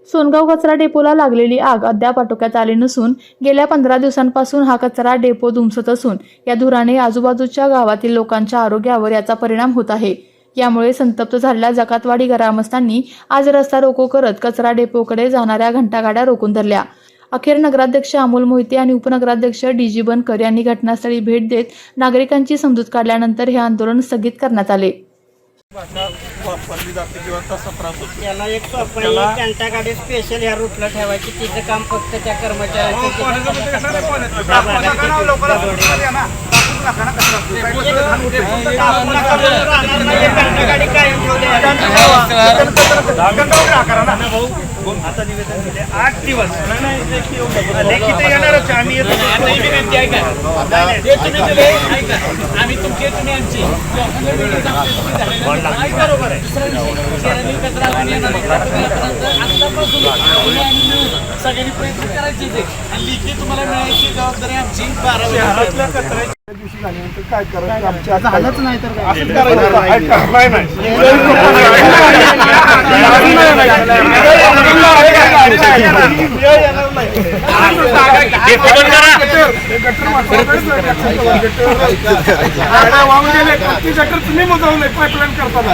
सोनगाव कचरा डेपोला लागलेली आग अद्याप आटोक्यात आली नसून गेल्या 15 दिवसांपासून हा कचरा डेपो धुमसत असून या धुराने आजूबाजूच्या गावातील लोकांच्या आरोग्यावर याचा परिणाम होत आहे। यामुळे संतप्त झालेल्या जकातवाडी ग्रामस्थांनी आज रस्ता रोको करत कचरा डेपोकडे जाणाऱ्या घंटागाड्या रोखून धरल्या। अखेर नगराध्यक्ष अमोल मोहिते आणि उपनगराध्यक्ष डी.जी. बनकर यांनी घटनास्थळी भेट देत नागरिकांची समजूत काढल्यानंतर हे आंदोलन स्थगित करण्यात आले। वापरली जाते किंवा तसा त्रास होतो। त्याला एक घंटा गाडी स्पेशल ह्या रूटला ठेवायची, तिचं काम फक्त त्या कर्मचाऱ्याचं आता निवेदन दिले 8 दिवस लेखित येणारच आम्ही विनंती आहे आम्ही तुमची तुम्ही आमची बरोबर आहे। सगळ्यांनी प्रयत्न करायचे आणि लिखित तुम्हाला मिळायची जबाबदारी आमची 12 कचरा दिवशी झाल्यानंतर काय करायचं आमच्या झालंच नाही तर असं तुम्ही मोजवलंय पाईपलाईन करताना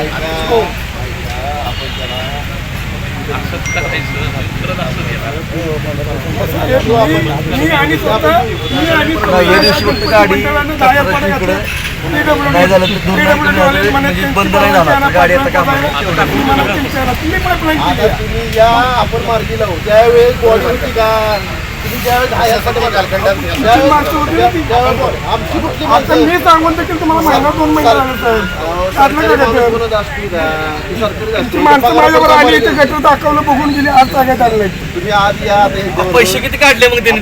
आपण मार्गी लावू त्यावेळेस बॉडी होती का तुम्ही ज्यावेळेस मी सांगून देखील तुम्हाला महिना 2 महिने माणसं माझ्यावर आली इथे गटर दाखवलं बघून गेली आज सांगत आले तुम्ही आज या पैसे किती काढले मग त्यांनी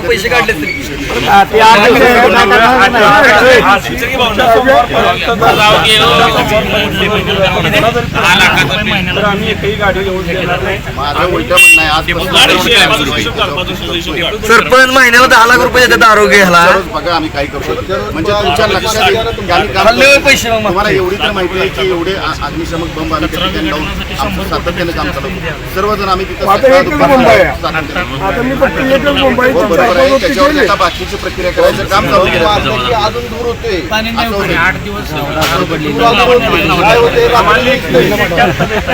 पैसे काढले आम्ही एकही गाडी घेऊन देणार नाही। सरपंच महिन्याला 10 लाख रुपये देतात आरोग्याला बघा आम्ही काय करू शकतो म्हणजे तुमच्या लक्षात पैसे तुम्हाला एवढी तर माहिती आहे की एवढे अग्निशमक बंब आम्ही त्या ठिकाणी लावून आमचं सातत्याने काम चालवतो। सर्वजण आम्ही त्याच्यावर बाकीची प्रक्रिया करायचं काम चालू केलं अजून दूर होतोय 8 दिवस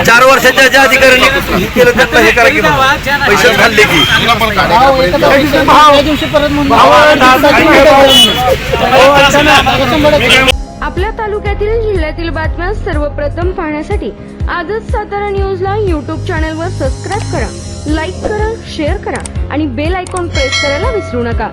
4 वर्षाच्या ज्या अधिकाऱ्यांनी केलं त्यांना हे करा की पैसे खाल्ले की आपल्या तालुक्यातील जिल्ह्यातील बातम्या सर्वप्रथम पाहण्यासाठी आजच सातारा न्यूजला YouTube चॅनलवर सबस्क्राईब करा, लाईक करा, शेअर करा आणि बेल आयकॉन प्रेस करायला विसरू नका।